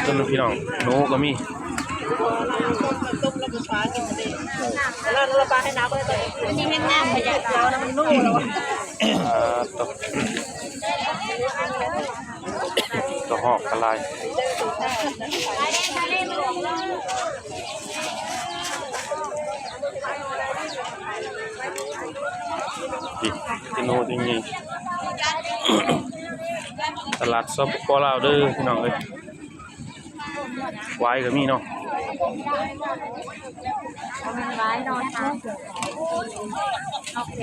ต้นพี่น้องโนก็มีต้มแล้วก็ฟ้ากินเลยแล้วเราปลาให้น้ำไปเลยอันนี้แห้งๆขยะเราน้ำมันนุ่มแล้วตัวหอกกระไรกินโนจริงๆตลาดซอฟปอลาวเด้อพี่น้องเอ้ยไว้ก็มีเนาะไว้นอนค่ะโอเค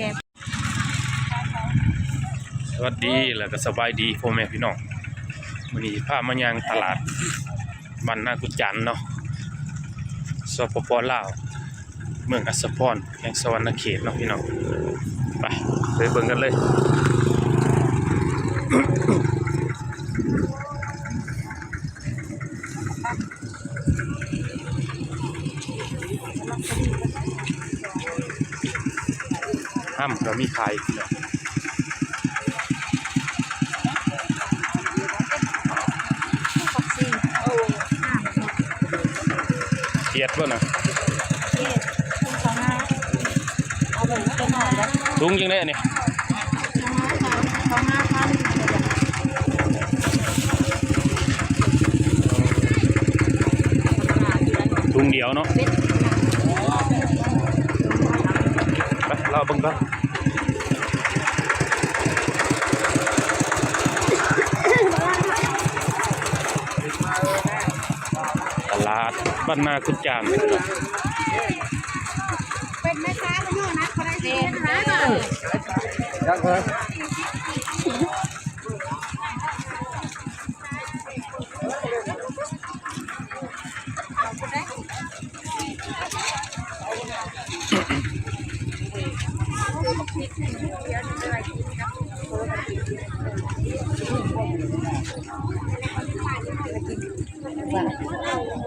สวัสดีแล้วก็สบายดีพ่อแม่พี่น้องวันนี้พามายังตลาดบ้านนากุจันเนาะสปป.ลาวเมืองอัสสพรแห่งสวรรณเขตเนาะพี่น้องไปเบิ่งกันเลยห้ามเรามีขายเนาะเทียดป่ะนะถุงยังได้เนี่ยถุงเดียวเนาะไปเราเบิ่งกันตลาดบ้านนากุจานเป็นแม่ค้าก็อยู่นะคนได้เสียนะยังเลย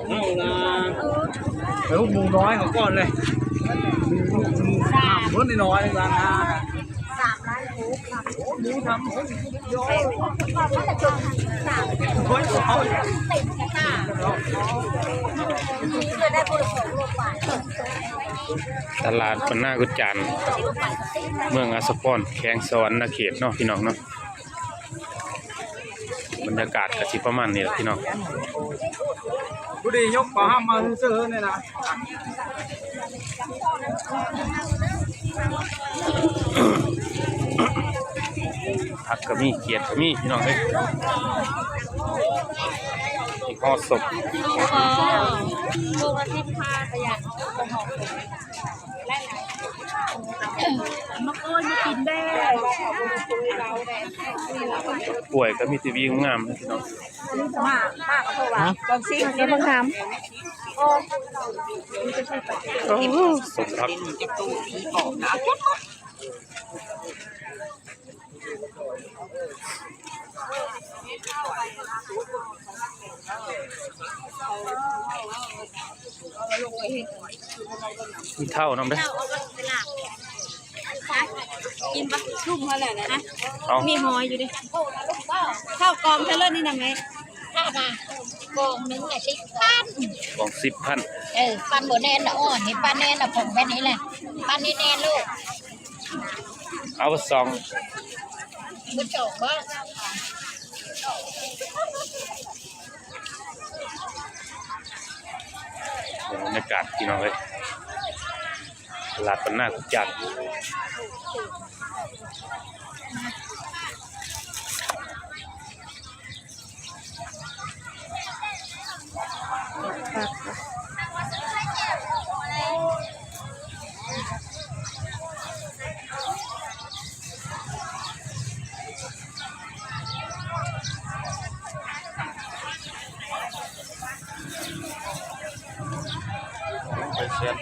เอาละเดี๋ยวหมูน้อยของก่อนเลยหมูสามเพิ่มน้อยๆร้านน้า3 ล้านหมูหมูทำหมูโย่เฮ้ยเขาติดกระตาเคยได้บริโภคโลกไปตลาดบ้านนากุจานเมืองอัสสพรแขวงสวรรณเขตเนาะพี่น้องเนาะบรรยากาศก็สิประมาณนี้แหละพี่น้องผู้ดียกปลาห้ามมาซื้อเนี่ยนะผักก็มีเขียดก็มีพี่น้องเอ้ยมีห่อศพลูกละ15ประหยัดมาโกยมากินได้ป่วยก็มีทีวีงามๆพี่น้องมากกับพวกเราบางสิ่งเนี่ยบางคำศพครับมีเท่าน้ำได้กินปะชุ่มมาแล้วนะมีหอยอยู่ดิข้าวกองทะเลนี่นะแม่ข้าวมากองนึงอ่ะ10,000กอง10,000ปันโบแนนอ่อนนี่ปันแนนผมแค่นี้แหละปันนี่แนนลูกเอาซองบุญโจกบ้างบรรยากาศพี่น้องเลยตลาดบ้านนากุจานไปเช็ด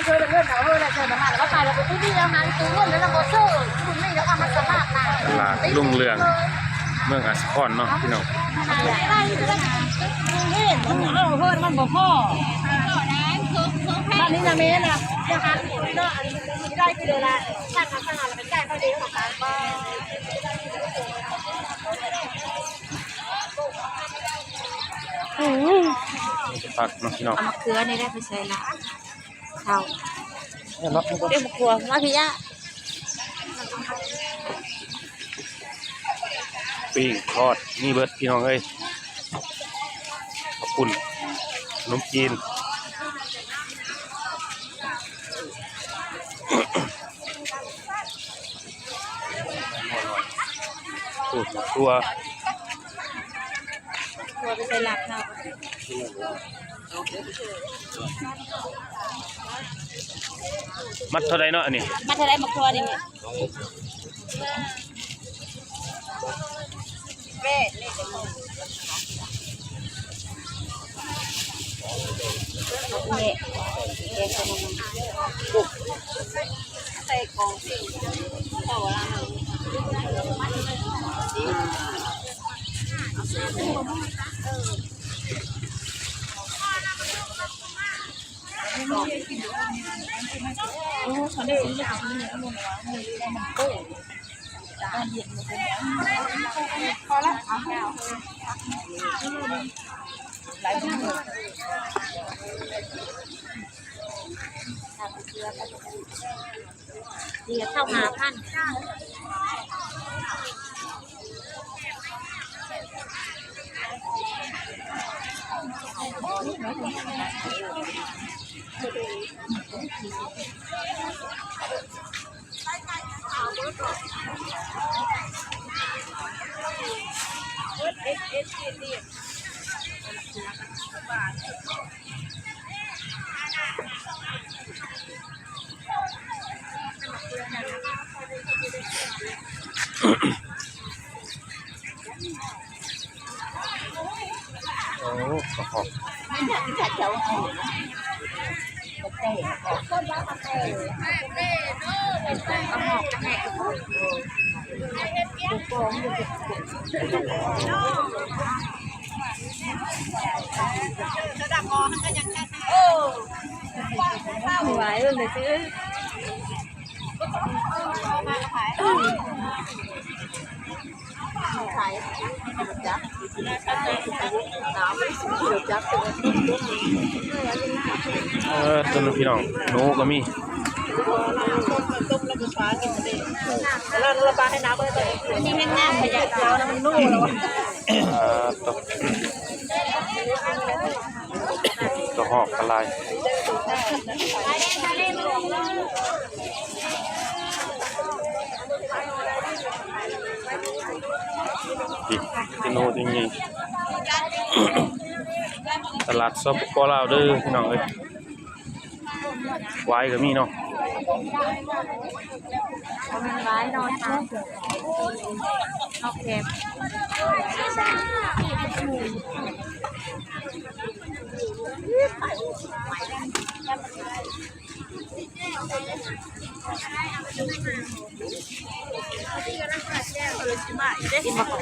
เคยเลื่อนเขาเลยเคยมาแล้วก็ตายแล้วก็ที่นี่แล้วนั้นคือเลื่อนแล้วเราก็เชื่อคุณไม่แล้วเอามาสมัครนะตลาดลุ่งเรือง เมืองอัสพรเนาะพี่น้อง เอาเพิ่นมันบ่พอบ้านนี้นะแม่น่ะจะหาเนาะได้กิโลละตั้งข้างๆแล้วไปจ่ายเขาเดียวของกันบ่ผักเนาะพี่น้อง เอามะเขือนี่ได้ไปใส่ละข้าว เนี่ยเนาะ เดี๋ยวมะกรูดมาพี่ย่า ปิ้งทอดนี่เบิดพี่น้องเอ้ยขอบคุณขนมจีนสูตรตัว ตัวไปใส่หลักข้าว มัดเท่าไรเนาะอันนี้ มาเท่าไรมะกรูดนี่แม่นี่แกงขนมใส่ของสิต่อละโอ้เขาได้ซื้อเอาเนื้อลงมาเลยได้มันโตตอนเย็นมันเป็นอย่างนี้พอละเอาแล้วหลายคนเลยเดี๋ยวเข้าหาพันโอ้ขอบคุณ ไหวเลยซื้อขายจับน้ำไม่จับ ตัวนึงพี่น้องหนูก็มี ต้มแล้วก็ฟ้ากินได้แล้วเราปลาให้น้ำไปเลยอันนี้แห้งน้ำขยะเจ้าแล้วมันนุ่มแล้วตัวหอกกระลายพี่โน่จริงๆตลาดสปปลาวเด้อพี่น้องเอ้ยไว้ก็มีเนาะ มันไว้นอนค่ะโอเคกินมาก่อน